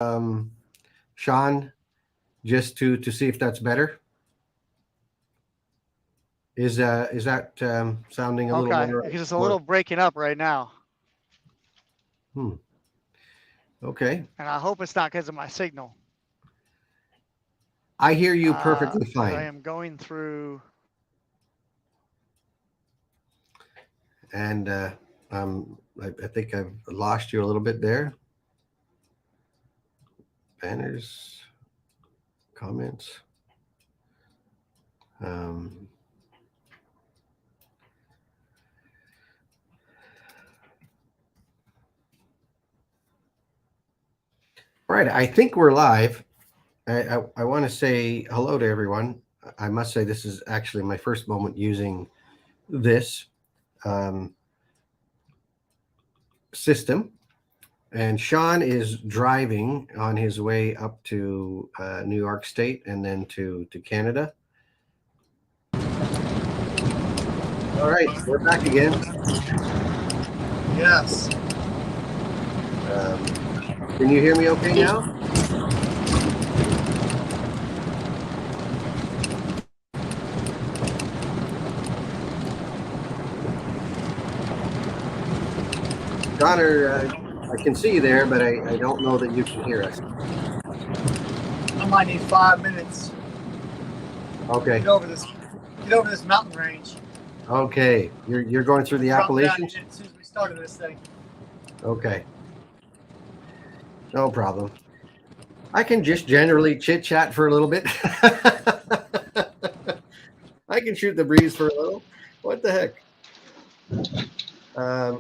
Shawn, just to see if that's better. Is that sounding a little Okay, more because it's a more? little breaking up right now, Hmm. Okay, and I hope it's not because of my signal. I hear you perfectly Because I fine, am going through. and I think I've lost you a little bit there. Banners, comments. Um, right, I think we're live. I want to say hello to everyone. I must say this is actually my first moment using this um, system. And Shawn is driving on his way up to New York State and then to Canada. All right, we're back again. Yes. Um, can you hear me okay now? Connor, I can see you there, but I don't know that you can hear us. I might need 5 minutes to Okay, get over this mountain range. okay. You're going through the Drop down Appalachians? in as soon as we started this thing. Okay, no problem. I can just generally chit chat for a little bit. I can shoot the breeze for a little. What the heck?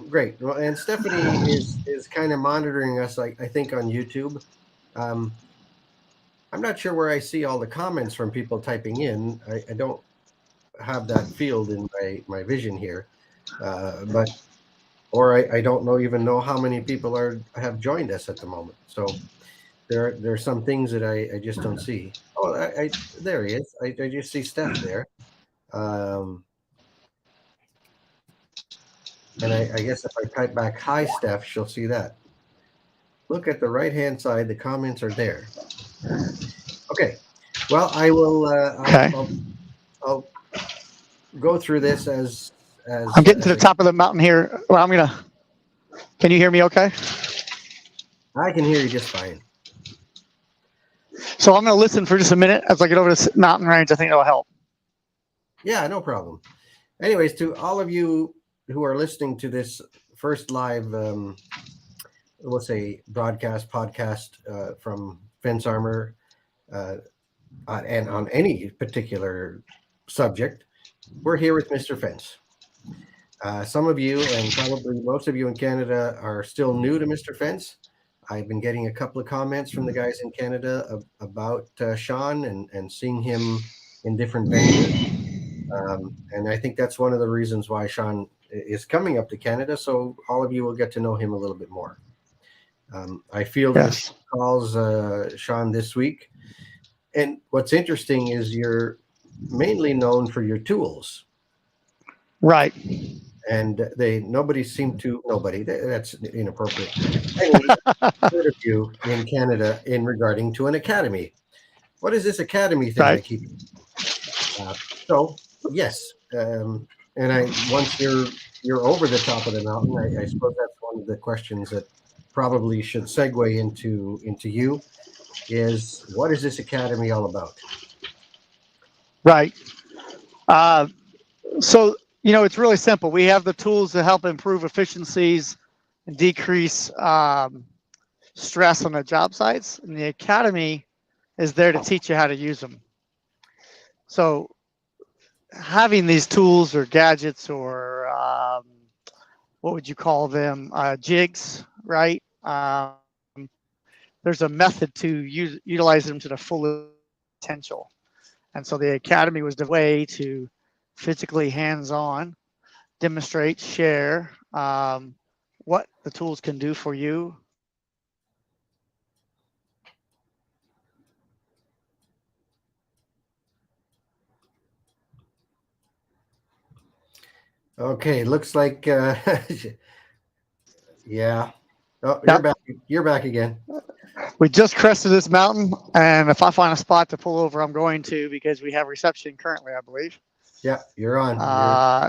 Great. Well, and Stephanie is kind of monitoring us, I think, on YouTube. Um, I'm not sure where I see all the comments from people typing in. I don't have that field in my vision here, but or I don't know even know how many people are have joined us at the moment. So there's some things that I just don't see. Oh, there he is. I just see Steph there. Um, and I guess if I type back hi Steph, she'll see that. Look at the right hand side. The comments are there. Okay. Well, I will. Okay, I'll go through this I'm getting to as the top of the mountain here. Well, I'm gonna. Can you hear me? Okay. I can hear you just fine. So I'm gonna listen for just a minute as I get over this mountain range. I think that'll help. Yeah, no problem. Anyways, to all of you who are listening to this first live, we'll say broadcast podcast from Fence Armor, uh, and on any particular subject, we're here with Mr. Fence. Some of you, and probably most of you in Canada, are still new to Mr. Fence. I've been getting a couple of comments from the guys in Canada about Shawn and seeing him in different venues. And I think that's one of the reasons why Shawn is coming up to Canada. So all of you will get to know him a little bit more. I fielded a few Yes. calls, Shawn, this week. And what's interesting is you're mainly known for your tools. Right. And nobody seemed to, nobody, that's inappropriate. Any heard of you in Canada in regarding to an academy. What is this academy thing Right. I keep? Uh, so yes, and I once you're over the top of the mountain, I suppose that's one of the questions that probably should segue into you is what is this academy all about? Right. Uh, so it's really simple. We have the tools to help improve efficiencies and decrease stress on the job sites, and the academy is there to teach you how to use them. So having these tools or gadgets or what would you call them, jigs, right? There's a method to utilize them to the full potential. And so the academy was the way to physically hands-on demonstrate, share what the tools can do for you. Okay, looks like yeah. Oh, Yep. you're back. You're back again. We just crested this mountain, and if I find a spot to pull over, I'm going to, because we have reception currently, I believe. Yeah, you're on.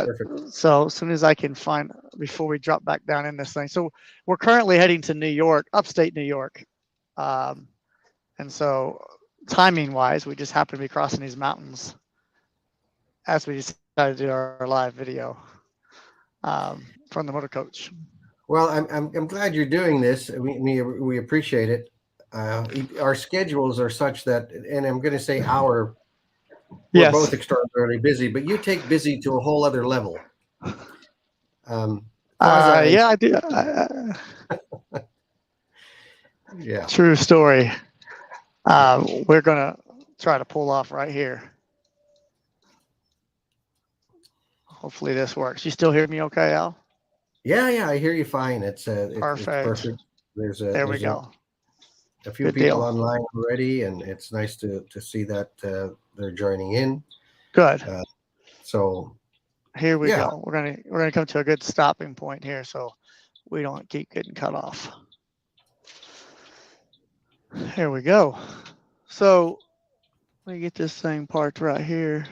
You're perfect. So as soon as I can find, before we drop back down in this thing. So we're currently heading to New York, upstate New York. And so timing wise, we just happen to be crossing these mountains as we decided to do our live video from the motor coach. Well, I'm glad you're doing this. We appreciate it. Our schedules are such that, and I'm going to say we're Yes. both extraordinarily busy, but you take busy to a whole other level. Yeah, I do. Yeah. True story. We're going to try to pull off right here. Hopefully this works. You still hear me okay, Al? Yeah, I hear you fine. It's perfect. There we go. A few Good people deal. online already, and it's nice to see that they're joining in. Good. So here we go. We're gonna come to a good stopping point here, so we don't keep getting cut off. Here we go. So let me get this thing parked right here.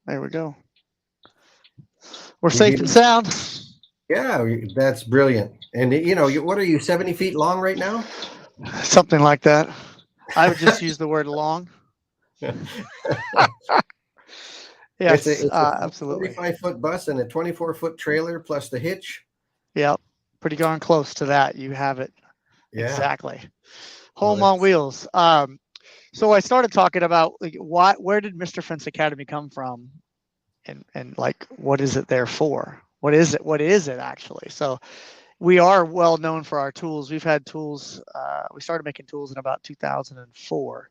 There we go. We're safe and sound. Yeah, that's brilliant. And what are you, 70 feet long right now? Something like that. I would just use the word long. Yes, it's a absolutely. 45-foot bus and a 24-foot trailer plus the hitch. Yep, pretty darn close to that. You have it. Yeah. Exactly. Home on wheels. So I started talking about where did Mr. Fence Academy come from, and like what is it there for? What is it actually? So we are well known for our tools. We've had tools. We started making tools in about 2004.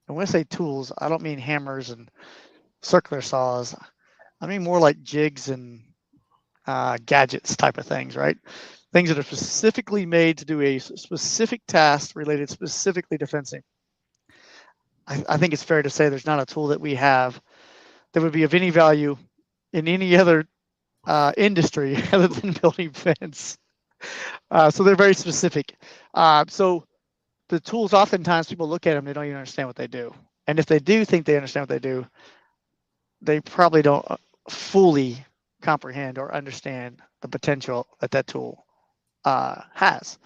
And when I say tools, I don't mean hammers and circular saws. I mean more like jigs and gadgets type of things, right? Things that are specifically made to do a specific task related specifically to fencing. I think it's fair to say there's not a tool that we have that would be of any value in any other industry other than building fence. So they're very specific. So the tools, oftentimes people look at them, they don't even understand what they do. And if they do think they understand what they do, they probably don't fully comprehend or understand the potential that tool has.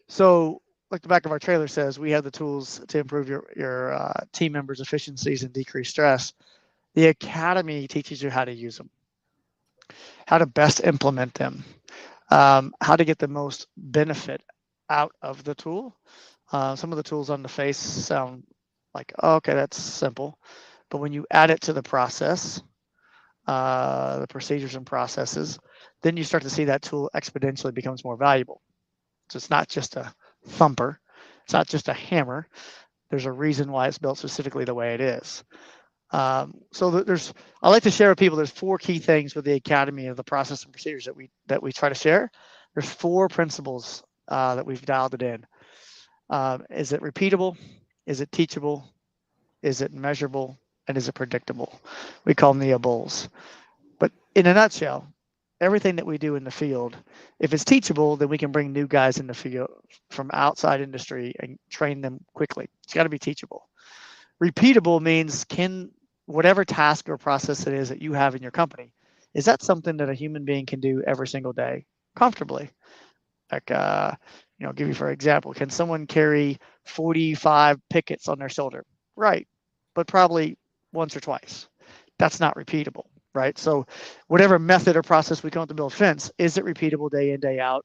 So like the back of our trailer says, we have the tools to improve your team members' efficiencies and decrease stress. The Academy teaches you how to use them, how to best implement them, how to get the most benefit out of the tool. Some of the tools on the face sound like, oh, okay, that's simple. But when you add it to the process, the procedures and processes, then you start to see that tool exponentially becomes more valuable. So it's not just a thumper. It's not just a hammer. There's a reason why it's built specifically the way it is. So I like to share with people, there's 4 key things with the Academy of the process and procedures that we try to share. There's 4 principles that we've dialed it in. Is it repeatable? Is it teachable? Is it measurable? And is it predictable? We call them the ABOLs. But in a nutshell, everything that we do in the field, if it's teachable, then we can bring new guys in the field from outside industry and train them quickly. It's got to be teachable. Repeatable means whatever task or process it is that you have in your company, is that something that a human being can do every single day comfortably? Like, give you for example, can someone carry 45 pickets on their shoulder? Right, but probably once or twice. That's not repeatable, right? So whatever method or process we come to build fence, is it repeatable day in, day out?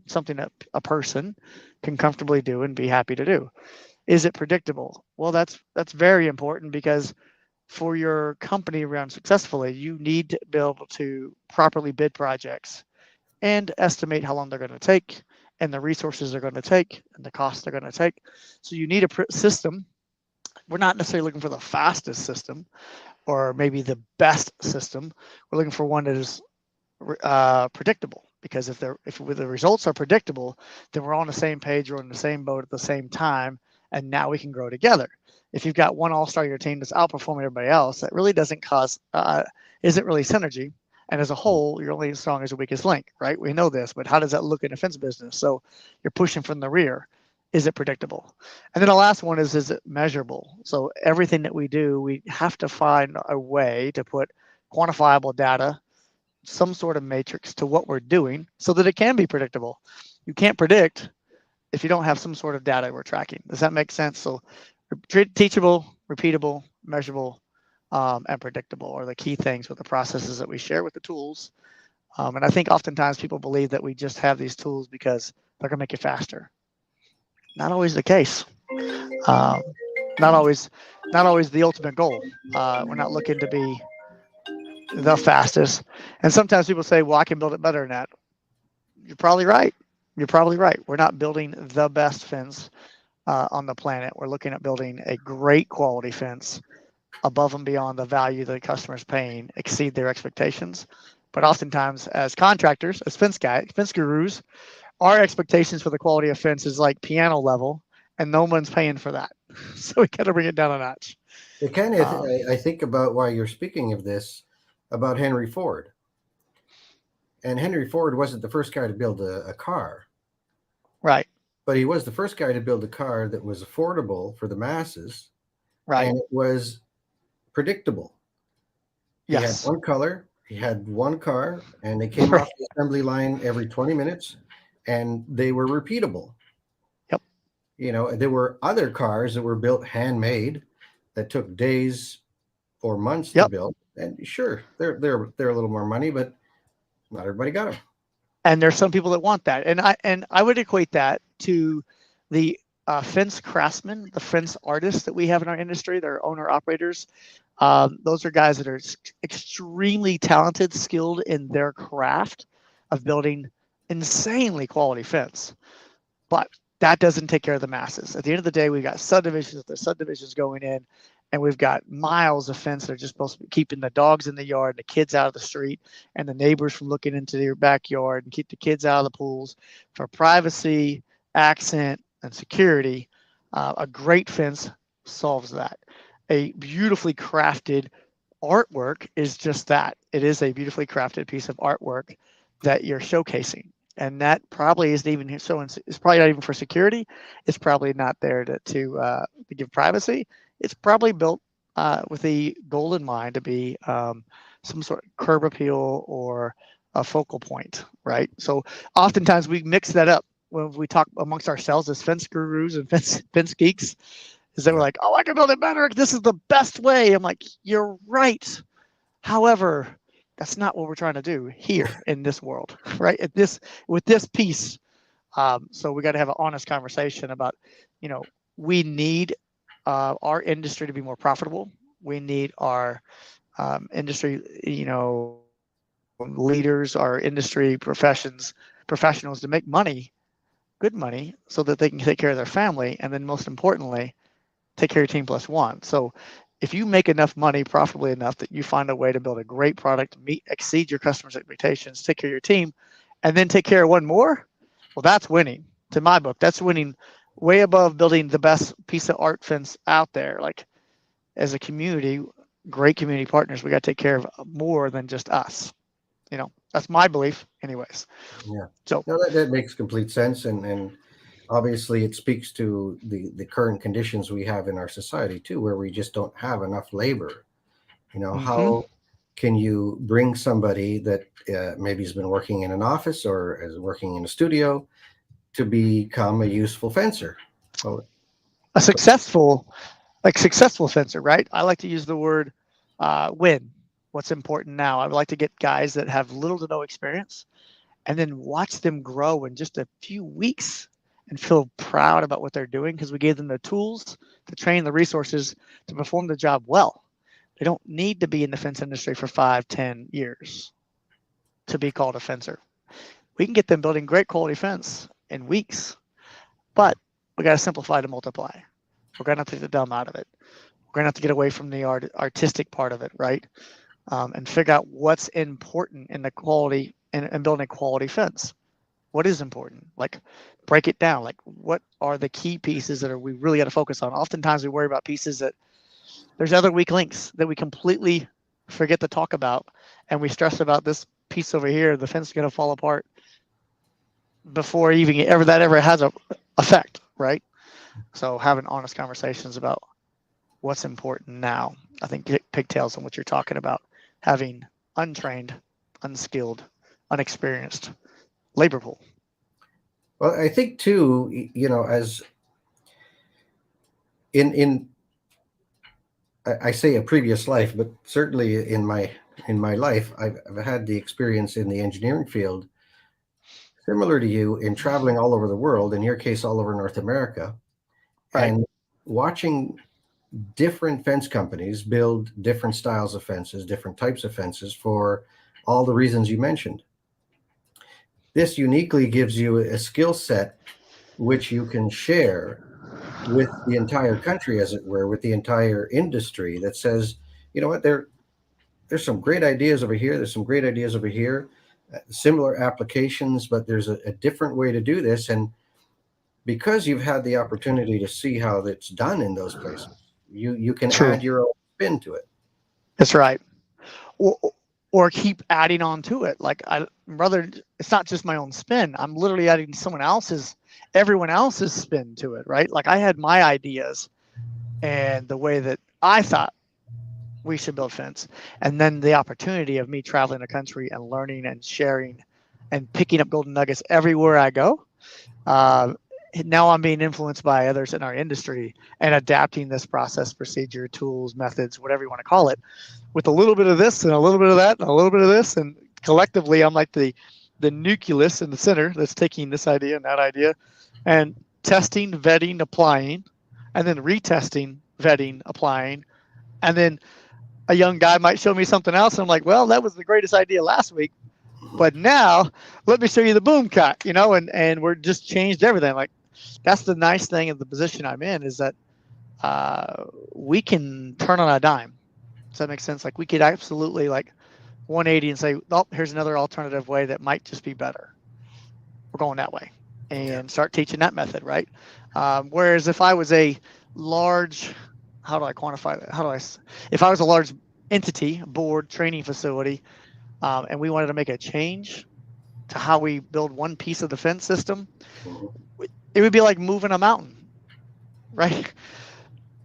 Something that a person can comfortably do and be happy to do. Is it predictable? Well, that's very important, because for your company to run successfully, you need to be able to properly bid projects and estimate how long they're going to take, and the resources they're going to take, and the costs they're going to take. So you need a system. We're not necessarily looking for the fastest system or maybe the best system. We're looking for one that is predictable, because if the results are predictable, then we're on the same page, we're on the same boat at the same time, and now we can grow together. If you've got one all-star your team that's outperforming everybody else, that really doesn't isn't really synergy. And as a whole, you're only as strong as your weakest link, right? We know this, but how does that look in a fence business? So you're pushing from the rear. is it predictable? And then the last one is it measurable? So everything that we do, we have to find a way to put quantifiable data, some sort of matrix to what we're doing so that it can be predictable. You can't predict if you don't have some sort of data we're tracking. Does that make sense? So teachable, repeatable, measurable, and predictable are the key things with the processes that we share with the tools. And I think oftentimes people believe that we just have these tools because they're going to make you faster. Not always the case. Not always the ultimate goal. We're not looking to be the fastest. And sometimes people say, well, I can build it better than that. You're probably right. We're not building the best fence on the planet. We're looking at building a great quality fence above and beyond the value the customer's paying, exceed their expectations. But oftentimes as contractors, as fence gurus, our expectations for the quality of fence is like piano level, and no one's paying for that. So we got to bring it down a notch. It kind of, I think about why you're speaking of this, about Henry Ford. And Henry Ford wasn't the first guy to build a car. Right. But he was the first guy to build a car that was affordable for the masses. Right. And it was predictable. Yes. He had one color, he had one car, and they came off the assembly line every 20 minutes, and they were repeatable. Yep. You know, there were other cars that were built handmade that took days or months to build. And sure, they're a little more money, but not everybody got them. And there's some people that want that, and I would equate that to the fence craftsmen, the fence artists that we have in our industry. They're owner operators. Those are guys that are extremely talented, skilled in their craft of building insanely quality fence. But that doesn't take care of the masses. At the end of the day, we've got subdivisions. The subdivisions going in, and we've got miles of fence that are just supposed to be keeping the dogs in the yard, the kids out of the street, and the neighbors from looking into their backyard, and keep the kids out of the pools for privacy, accent, and security. A great fence solves that. A beautifully crafted artwork is just that. It is a beautifully crafted piece of artwork that you're showcasing. And that probably isn't even so. It's probably not even for security. It's probably not there to give privacy. It's probably built with the goal in mind to be some sort of curb appeal or a focal point, right? So oftentimes we mix that up when we talk amongst ourselves as fence gurus and fence geeks. Is that we're like, oh, I can build it better. This is the best way. I'm like, you're right. However, that's not what we're trying to do here in this world, right? With this piece. So we got to have an honest conversation about, we need our industry to be more profitable. We need our industry, leaders, our industry professionals to make money, good money, so that they can take care of their family. And then most importantly, take care of your team plus one. So if you make enough money profitably enough that you find a way to build a great product, exceed your customers' expectations, take care of your team, and then take care of one more, well, that's winning. To my book, that's winning way above building the best piece of art fence out there. Like, as a community, great community partners, we got to take care of more than just us. That's my belief anyways. Yeah. So no, that makes complete sense. And obviously it speaks to the current conditions we have in our society too, where we just don't have enough labor. How can you bring somebody that maybe has been working in an office or is working in a studio to become a useful fencer? A successful fencer, right? I like to use the word win. What's important now? I would like to get guys that have little to no experience and then watch them grow in just a few weeks and feel proud about what they're doing because we gave them the tools to train, the resources to perform the job well. They don't need to be in the fence industry for 5-10 years to be called a fencer. We can get them building great quality fence in weeks, but we got to simplify to multiply. We're going to have to take the dumb out of it. We're going to have to get away from the artistic part of it, right? And figure out what's important in the quality and building a quality fence. What is important? Like, break it down. Like, what are the key pieces that we really got to focus on? Oftentimes we worry about pieces that there's other weak links that we completely forget to talk about. And we stress about this piece over here, the fence is going to fall apart before even that ever has a effect, right? So having honest conversations about what's important now. I think pigtails on what you're talking about. Having untrained, unskilled, unexperienced labor pool. Well, I think too, as in I say a previous life, but certainly in my life, I've had the experience in the engineering field, similar to you, in traveling all over the world. In your case, all over North America, Right. and watching different fence companies build different styles of fences, different types of fences for all the reasons you mentioned. This uniquely gives you a skill set which you can share with the entire country, as it were, with the entire industry that says, you know what, there's some great ideas over here. There's some great ideas over here, similar applications, but there's a different way to do this. And because you've had the opportunity to see how it's done in those places, you can True. add your own spin to it. That's right. Or, or keep adding on to it. Like rather, it's not just my own spin. I'm literally adding everyone else's spin to it, right? Like I had my ideas and the way that I thought we should build fence, and then the opportunity of me traveling the country and learning and sharing and picking up golden nuggets everywhere I go. Now I'm being influenced by others in our industry and adapting this process, procedure, tools, methods, whatever you want to call it, with a little bit of this and a little bit of that and a little bit of this. And collectively, I'm like the nucleus in the center that's taking this idea and that idea and testing, vetting, applying, and then retesting, vetting, applying. And then a young guy might show me something else. And I'm like, well, that was the greatest idea last week. But now let me show you the boom cut, and we're just changed everything. Like that's the nice thing of the position I'm in is that we can turn on a dime. Does that make sense? Like we could absolutely like 180 and say, oh, here's another alternative way that might just be better. We're going that way and start teaching that method, right? Whereas if I was a large, how do I quantify that? If I was a large entity, board, training facility, and we wanted to make a change to how we build one piece of the fence system, it would be like moving a mountain, right?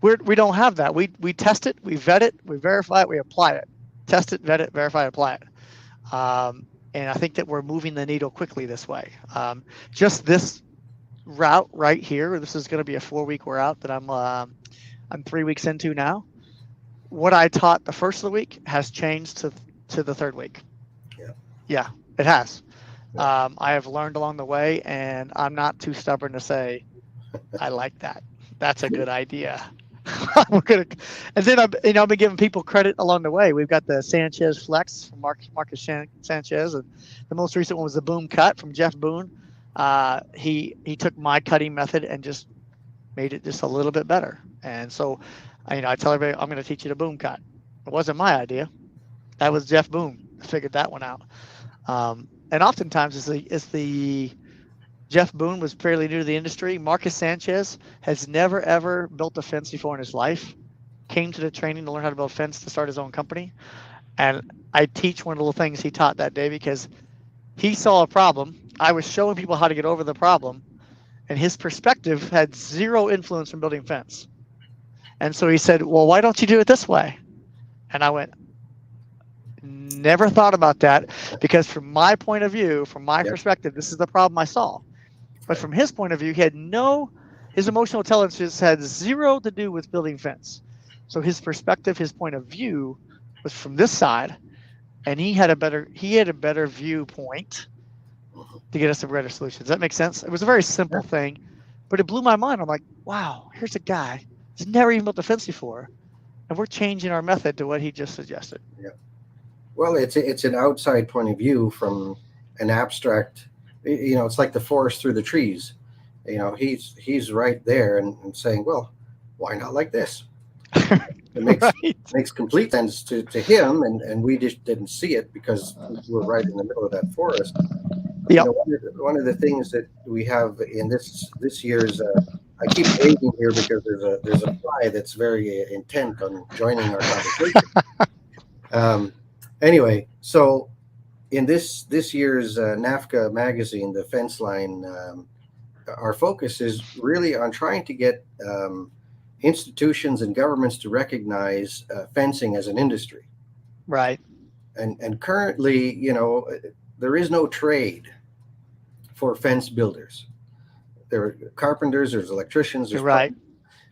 We don't have that. We test it, we vet it, we verify it, we apply it. Test it, vet it, verify it, apply it. And I think that we're moving the needle quickly this way. Just this route right here, this is going to be a 4-week route that I'm 3 weeks into now. What I taught the first of the week has changed to the third week. Yeah, it has. I have learned along the way, and I'm not too stubborn to say, I like that. That's a good idea. And then I've been giving people credit along the way. We've got the Sanchez Flex from Marcus Sanchez, and the most recent one was the Boom Cut from Jeff Boone. He took my cutting method and just made it just a little bit better. And so, I tell everybody, I'm going to teach you the Boom Cut. It wasn't my idea. That was Jeff Boone. I figured that one out. And oftentimes it's the Jeff Boone was fairly new to the industry. Marcus Sanchez has never, ever built a fence before in his life. Came to the training to learn how to build a fence to start his own company. And I teach one of the little things he taught that day because he saw a problem. I was showing people how to get over the problem. And his perspective had zero influence in building fence. And so he said, well, why don't you do it this way? And I went, never thought about that, because from my point of view, from my perspective, this is the problem I saw. But from his point of view, his emotional intelligence had zero to do with building fence. So his perspective, his point of view was from this side, and he had a better viewpoint to get us a better solution. Does that make sense? It was a very simple thing, but it blew my mind. I'm like, wow, here's a guy who's never even built a fence before, and we're changing our method to what he just suggested. Yeah. Well, it's an outside point of view from an abstract. It's like the forest through the trees. He's right there and saying, well, why not like this? It makes complete sense to him, and we just didn't see it because we're right in the middle of that forest. Yep. One of the things that we have in this year's, I keep waiting here because there's a fly that's very intent on joining our conversation. Anyway, so in this year's NAFCA magazine, the fence line our focus is really on trying to get institutions and governments to recognize fencing as an industry. Right. And currently, there is no trade for fence builders. There are carpenters, there's electricians, You're right.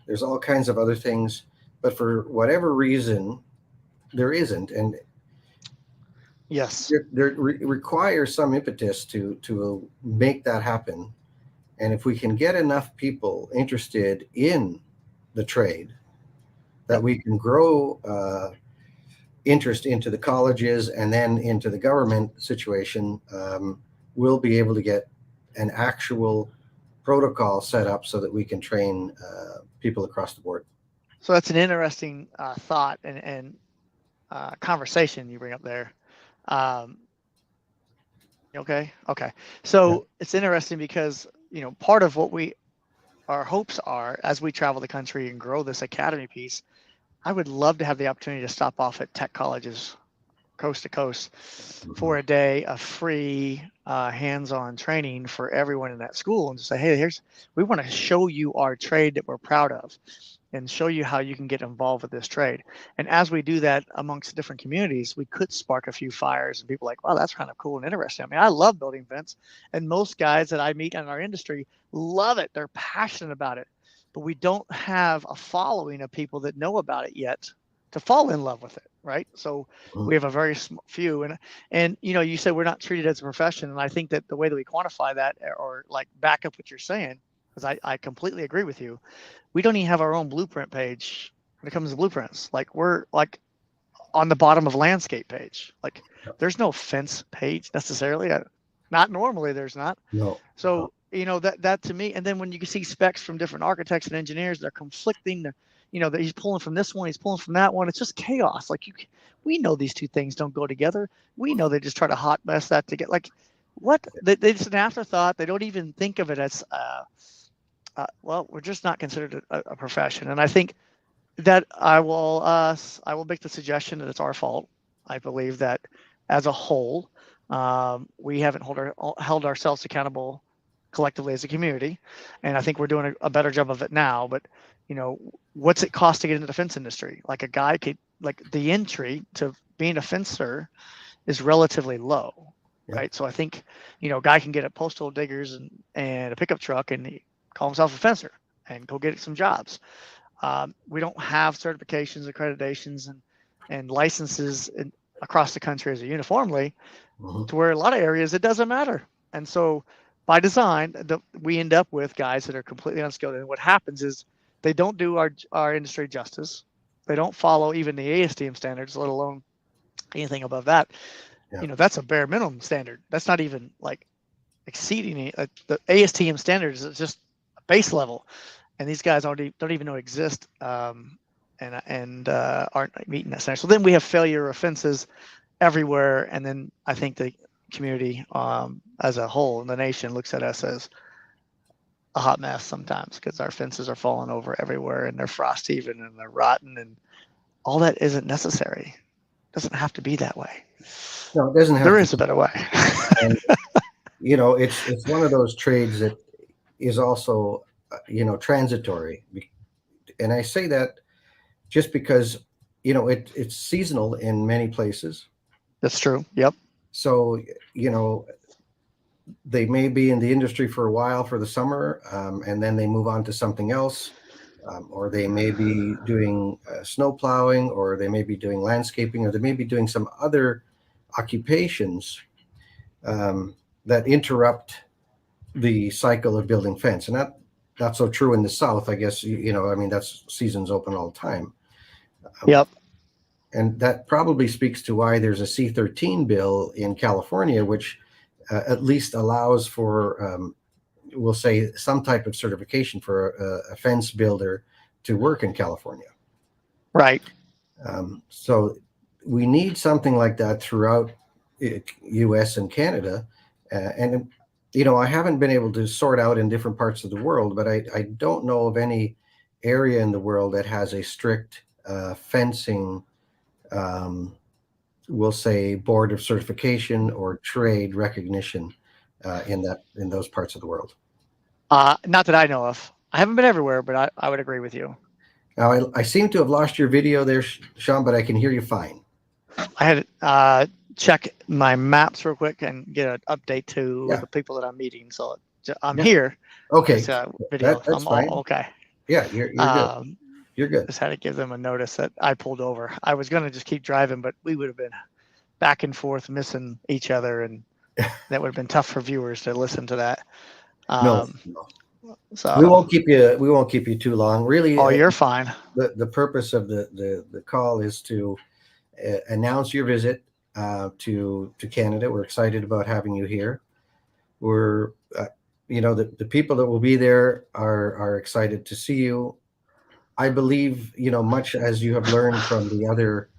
there's all kinds of other things, but for whatever reason, there isn't, and Yes. there requires some impetus to make that happen. And if we can get enough people interested in the trade, that we can grow interest into the colleges and then into the government situation, we'll be able to get an actual protocol set up so that we can train people across the board. So that's an interesting thought and conversation you bring up there. Okay. So it's interesting because, part of what our hopes are as we travel the country and grow this academy piece, I would love to have the opportunity to stop off at tech colleges coast to coast for a day of free hands-on training for everyone in that school, and just say, hey, we want to show you our trade that we're proud of and show you how you can get involved with this trade. And as we do that amongst different communities, we could spark a few fires and people like, wow, that's kind of cool and interesting. I mean, I love building fence, and most guys that I meet in our industry love it. They're passionate about it, but we don't have a following of people that know about it yet to fall in love with it, right? So we have a very few, and you said we're not treated as a profession, and I think that the way that we quantify that, or like back up what you're saying, because I completely agree with you, we don't even have our own blueprint page when it comes to blueprints. Like we're like on the bottom of landscape page. Like there's no fence page necessarily. Not normally, there's not. No. So that to me, and then when you see specs from different architects and engineers, they're conflicting. That he's pulling from this one, he's pulling from that one. It's just chaos. Like we know these two things don't go together. We know they just try to hot mess that together. Like what? It's an afterthought. They don't even think of it as well, we're just not considered a profession. And I think that I will make the suggestion that it's our fault. I believe that as a whole, we haven't held ourselves accountable collectively as a community, and I think we're doing a better job of it now. But what's it cost to get into the fence industry? Like a guy could, like the entry to being a fencer is relatively low, right? So I think a guy can get a postal diggers and a pickup truck and he call himself a fencer and go get some jobs. We don't have certifications, accreditations, and licenses across the country as a uniformly, to where a lot of areas it doesn't matter. And so by design, we end up with guys that are completely unskilled. And what happens is they don't do our industry justice. They don't follow even the ASTM standards, let alone anything above that. That's a bare minimum standard. That's not even like exceeding it. The ASTM standards is just a base level, and these guys don't even know exist, and aren't meeting that standard. So then we have failure offenses everywhere, and then I think the community as a whole in the nation looks at us as a hot mess sometimes because our fences are falling over everywhere and they're frost even and they're rotten, and all that isn't necessary. It doesn't have to be that way. No, it doesn't have. There is a better way. And, it's one of those trades that is also transitory, and I say that just because it's seasonal in many places. That's true. Yep. So they may be in the industry for a while for the summer, and then they move on to something else, or they may be doing snow plowing, or they may be doing landscaping, or they may be doing some other occupations that interrupt the cycle of building fence. And that not so true in the South, I guess. That's seasons open all the time. Yep. And that probably speaks to why there's a C-13 bill in California, which at least allows for, we'll say, some type of certification for a fence builder to work in California. Right. So we need something like that throughout U.S. and Canada. And I haven't been able to sort out in different parts of the world, but I don't know of any area in the world that has a strict fencing, we'll say, board of certification or trade recognition in those parts of the world. Not that I know of. I haven't been everywhere, but I would agree with you. Now, I seem to have lost your video there, Shawn, but I can hear you fine. I had check my maps real quick and get an update to the people that I'm meeting. So I'm here. Okay, It's video. that's fine. Okay. Yeah, you're good. You're good. Just had to give them a notice that I pulled over. I was going to just keep driving, but we would have been back and forth missing each other, and that would have been tough for viewers to listen to that. No. So we won't keep you too long. Really. Oh, you're fine. The purpose of the call is to announce your visit to Canada. We're excited about having you here. We're the people that will be there are excited to see you. I believe, much as you have learned from the other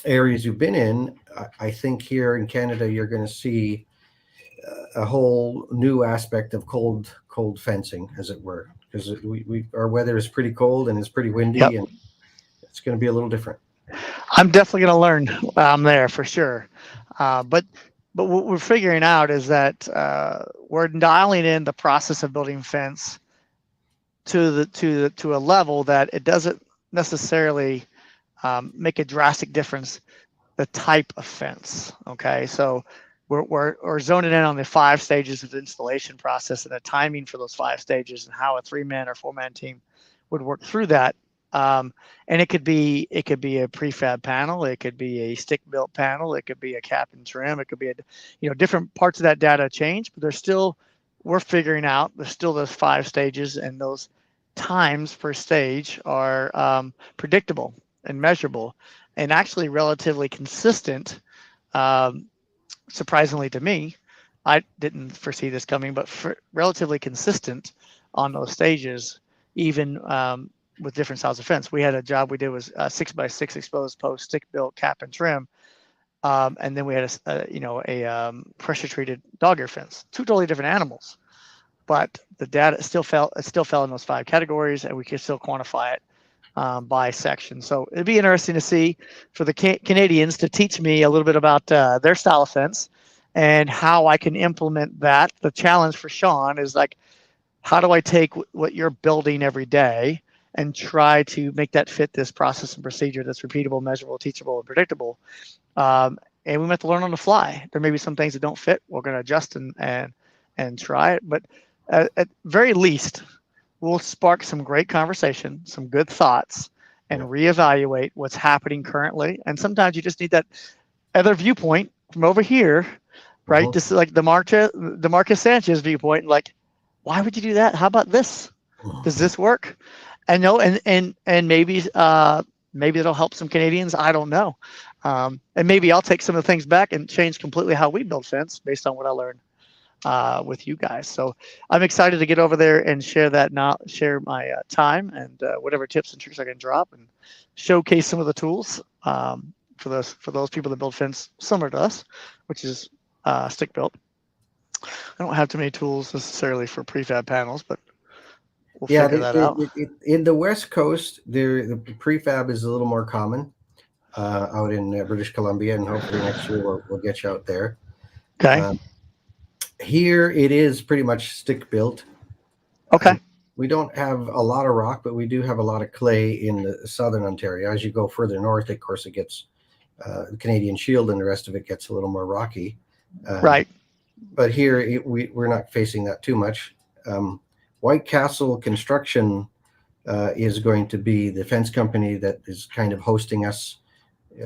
areas you've been in, I think here in Canada you're going to see a whole new aspect of cold fencing, as it were, because our weather is pretty cold and it's pretty windy, and it's going to be a little different. I'm definitely going to learn. I'm there for sure, but what we're figuring out is that we're dialing in the process of building fence to a level that it doesn't necessarily make a drastic difference the type of fence. Okay, so we're zoning in on the 5 stages of the installation process and the timing for those 5 stages and how a 3-man or 4-man team would work through that. And it could be a prefab panel, it could be a stick built panel, it could be a cap and trim, it could be different parts of that data change, but we're figuring out there's still those 5 stages, and those times per stage are predictable and measurable and actually relatively consistent. Surprisingly to me, I didn't foresee this coming, but relatively consistent on those stages, even with different styles of fence. We had a job we did was 6x6 exposed post, stick built, cap and trim, and then we had a pressure treated dog ear fence. 2 totally different animals, but the data still fell in those 5 categories, and we could still quantify it by section. So it'd be interesting to see for the Canadians to teach me a little bit about their style of fence and how I can implement that. The challenge for Shawn is like, how do I take what you're building every day and try to make that fit this process and procedure that's repeatable, measurable, teachable, and predictable? And we have to learn on the fly. There may be some things that don't fit. We're going to adjust and try it. But at very least, we'll spark some great conversation, some good thoughts, and reevaluate what's happening currently. And sometimes you just need that other viewpoint from over here, right? Uh-huh. Just like the Marcus Sanchez viewpoint, like, why would you do that? How about this? Does this work? And maybe it'll help some Canadians. I don't know. And maybe I'll take some of the things back and change completely how we build fence based on what I learned with you guys. So I'm excited to get over there and share my time and whatever tips and tricks I can drop and showcase some of the tools for those people that build fence similar to us, which is stick built. I don't have too many tools necessarily for prefab panels, but we'll figure that out. In the West Coast, the prefab is a little more common out in British Columbia, and hopefully next year we'll get you out there. Okay. Here it is pretty much stick built. Okay. We don't have a lot of rock, but we do have a lot of clay in the southern Ontario. As you go further north, of course, it gets the Canadian Shield, and the rest of it gets a little more rocky. Right. But here we're not facing that too much. White Castle Construction is going to be the fence company that is kind of hosting us.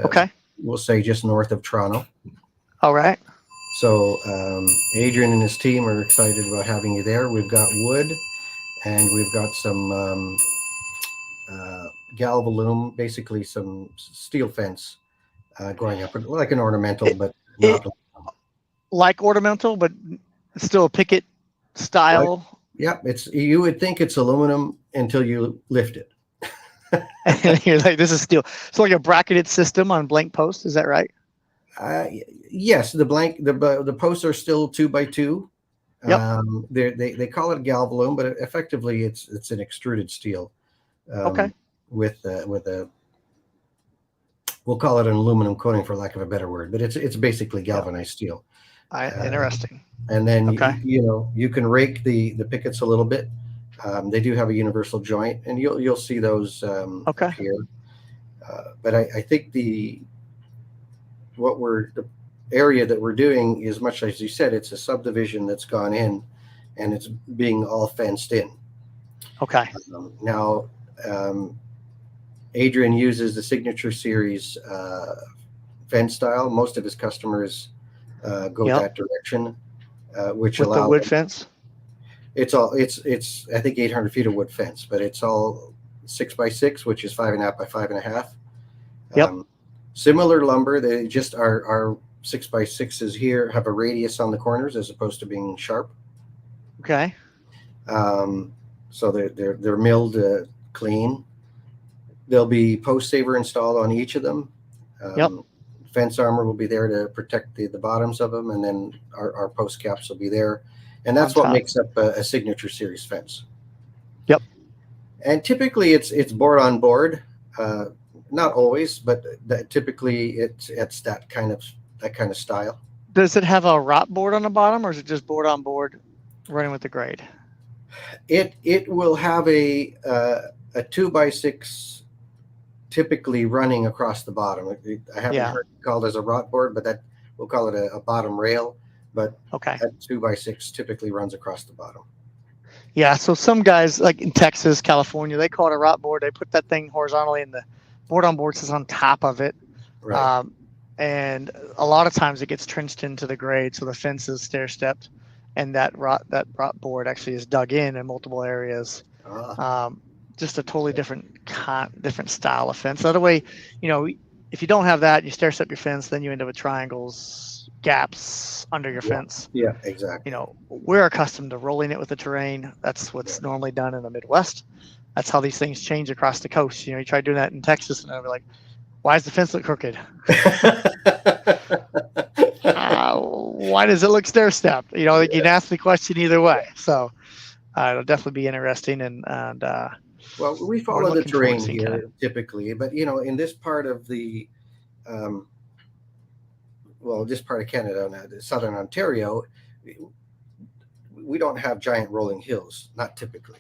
Okay. We'll say just north of Toronto. All right. So Adrian and his team are excited about having you there. We've got wood, and we've got some galvalume, basically some steel fence going up, like an ornamental, but not like ornamental, but still a picket style. You would think it's aluminum until you lift it. And you're like, this is steel. So like a bracketed system on blank posts, is that right? Yes, the posts are still 2x2. Yep. They call it galvalume, but effectively it's an extruded steel. Okay. With a, we'll call it an aluminum coating for lack of a better word, but it's basically galvanized steel. Interesting. And then Okay. you can rake the pickets a little bit. They do have a universal joint, and you'll see those Okay. appear. But I think the area that we're doing is, much as you said, it's a subdivision that's gone in, and it's being all fenced in. Okay. Now, Adrian uses the Signature Series fence style. Most of his customers go that direction, which with allows the wood fence. It's I think 800 feet of wood fence, but it's all 6x6, which is 5.5 by 5.5. Yep. Similar lumber. They just our 6x6s here have a radius on the corners as opposed to being sharp. Okay. So they're milled clean. There'll be post saver installed on each of them. Yep. Fence armor will be there to protect the bottoms of them, and then our post caps will be there, and that's what makes up a Signature Series fence. Yep. And typically it's board on board. Not always, but typically it's that kind of style. Does it have a rot board on the bottom, or is it just board on board running with the grade? It will have a 2x6 typically running across the bottom. I haven't heard it called as a rot board, but we'll call it a bottom rail. But okay, that 2x6 typically runs across the bottom. Yeah, so some guys like in Texas, California, they call it a rot board. They put that thing horizontally, and the board on board is on top of it. Right. And a lot of times it gets trenched into the grade, so the fence is stair stepped, and that rot board actually is dug in multiple areas. Just a totally different style of fence. The other way, if you don't have that, you stair step your fence, then you end up with triangles, gaps under your fence. Yeah, exactly. We're accustomed to rolling it with the terrain. That's what's normally done in the Midwest. That's how these things change across the coast. You try doing that in Texas, and they're like, "Why does the fence look crooked? Why does it look stair stepped?" You can ask the question either way. So it'll definitely be interesting, and well, we follow the terrain here typically, but in this part of the this part of Canada, southern Ontario, we don't have giant rolling hills, not typically,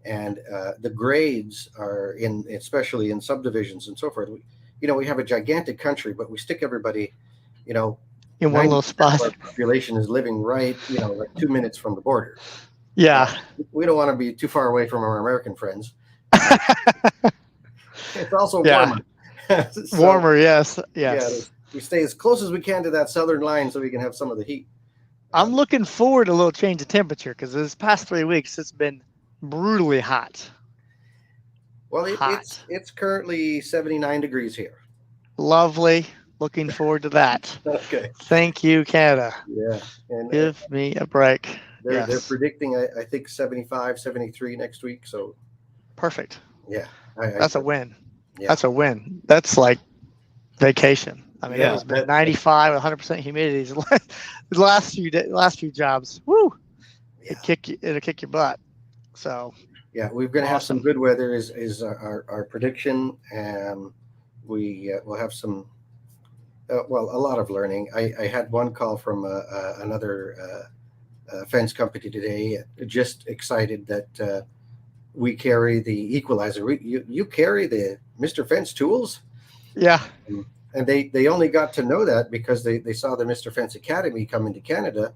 and the grades are especially in subdivisions and so forth. We have a gigantic country, but we stick everybody, in one little spot. Our population is living right, like 2 minutes from the border. Yeah, we don't want to be too far away from our American friends. It's also warmer. Warmer, yes. Yeah, we stay as close as we can to that southern line so we can have some of the heat. I'm looking forward to a little change of temperature because this past 3 weeks it's been brutally hot. Well, it's currently 79 degrees here. Lovely. Looking forward to that. Okay. Thank you, Canada. Yeah. And give me a break. They're predicting, I think, 75, 73 next week. So perfect. Yeah. That's a win. Yeah. That's a win. That's like vacation. I mean, it's been 95, 100% humidity. The last few jobs, woo! Yeah. It'll kick your butt. So yeah, we're going to have some good weather. Is our prediction, and we will have some. A lot of learning. I had one call from another fence company today. Just excited that we carry the equalizer. You carry the Mr. Fence tools. Yeah. And they only got to know that because they saw the Mr. Fence Academy come into Canada.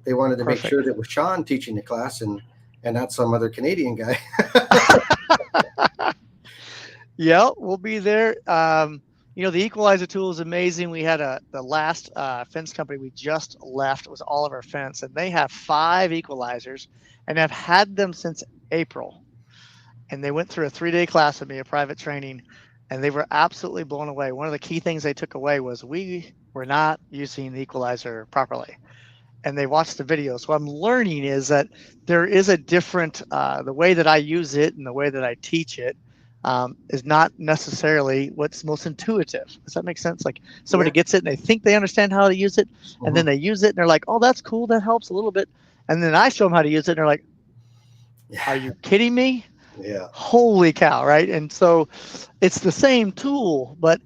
They wanted to make sure that it was Shawn teaching the class and not some other Canadian guy. Yeah, we'll be there. The equalizer tool is amazing. We had the last fence company we just left was Oliver Fence, and they have 5 equalizers and have had them since April. And they went through a 3-day class with me, a private training, and they were absolutely blown away. One of the key things they took away was we were not using the equalizer properly. And they watched the video. So what I'm learning is that there is a different, the way that I use it and the way that I teach it is not necessarily what's most intuitive. Does that make sense? Like somebody gets it and they think they understand how to use it, and then they use it and they're like, "Oh, that's cool. That helps a little bit." And then I show them how to use it and they're like, "Are you kidding me?" Yeah. Holy cow, right? And so it's the same tool, but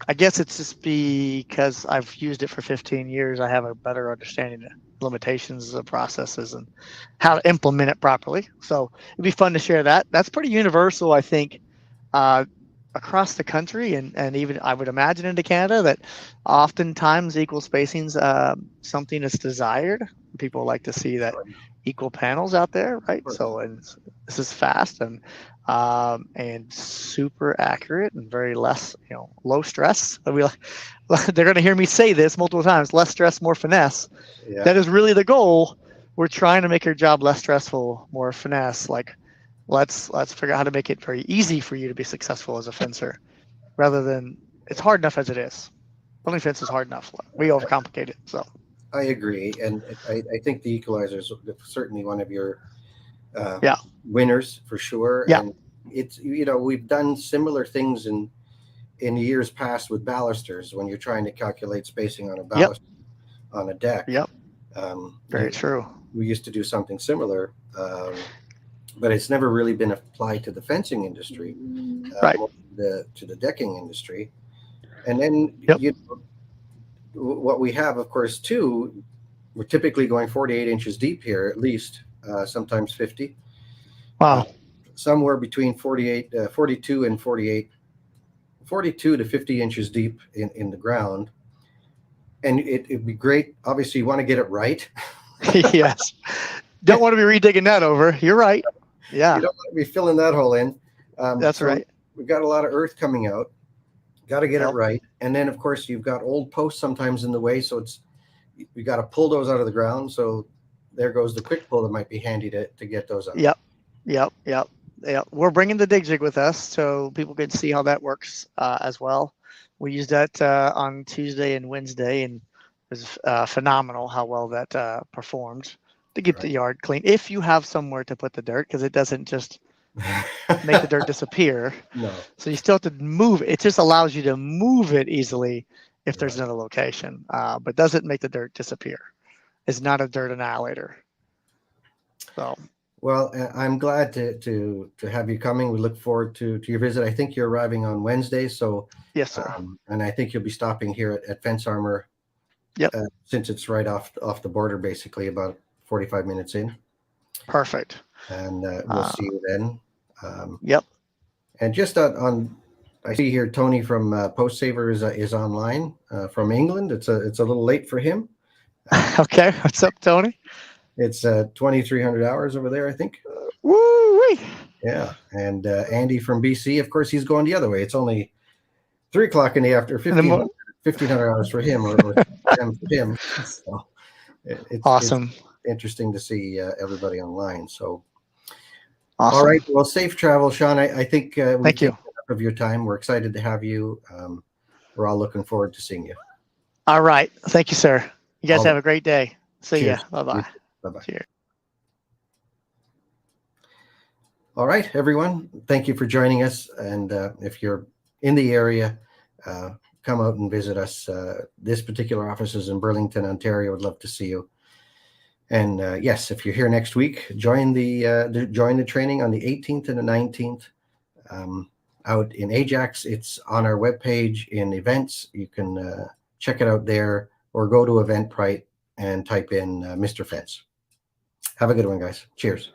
I guess it's just because I've used it for 15 years. I have a better understanding of limitations of processes and how to implement it properly. So it'd be fun to share that. That's pretty universal, I think, uh, across the country, and even I would imagine into Canada, that oftentimes equal spacing's something that's desired. People like to see that equal panels out there, right? So, and this is fast and super accurate and very less, low stress. They're going to hear me say this multiple times: less stress, more finesse. Yeah. That is really the goal. We're trying to make your job less stressful, more finesse. Like, let's figure out how to make it very easy for you to be successful as a fencer, rather than it's hard enough as it is. Building fence is hard enough. We overcomplicate it. So I agree, and I think the equalizer is certainly one of your winners for sure. Yeah. And it's, we've done similar things in years past with balusters when you're trying to calculate spacing on a baluster on a deck. Yep. Very true. We used to do something similar, but it's never really been applied to the fencing industry, right? To the decking industry. And then what we have, of course, too, we're typically going 48 inches deep here, at least, sometimes 50. Wow. Somewhere between 42 and 48, 42 to 50 inches deep in the ground. And it'd be great. Obviously, you want to get it right. Yes. Don't want to be redigging that over. You're right. Yeah. You don't want to be filling that hole in. That's right. We've got a lot of earth coming out. Got to get it right. And then, of course, you've got old posts sometimes in the way. So you got to pull those out of the ground. So there goes the quick pull that might be handy to get those out. Yep. We're bringing the dig jig with us so people can see how that works as well. We used that on Tuesday and Wednesday, and it was phenomenal how well that performed to keep the yard clean. If you have somewhere to put the dirt, because it doesn't just make the dirt disappear. No. So you still have to move it. It just allows you to move it easily if there's another location, but doesn't make the dirt disappear. It's not a dirt annihilator. So. Well, I'm glad to have you coming. We look forward to your visit. I think you're arriving on Wednesday, so yes, sir. And I think you'll be stopping here at Fence Armor. Yep. Since it's right off the border, basically about 45 minutes in. Perfect. And we'll see you then. Yep. And just on, I see here Tony from Post Saver is online from England. It's a little late for him. Okay. What's up, Tony? It's 2,300 hours over there, I think. Woo-wee. Yeah. And Andy from BC, of course, he's going the other way. It's only 3 o'clock in the afternoon, 1,500 hours for him, or for him. So it's awesome. It's interesting to see everybody online. So, awesome. All right. Well, safe travel, Shawn. I think we've Thank you. taken enough of your time. We're excited to have you. We're all looking forward to seeing you. All right. Thank you, sir. You guys have a great day. See ya. Bye-bye. Bye-bye. Cheers. All right, everyone. Thank you for joining us. And if you're in the area, come out and visit us. This particular office is in Burlington, Ontario. Would love to see you. And yes, if you're here next week, join the training on the 18th and the 19th out in Ajax. It's on our webpage in events. You can check it out there, or go to Eventbrite and type in Mr. Fence. Have a good one, guys. Cheers.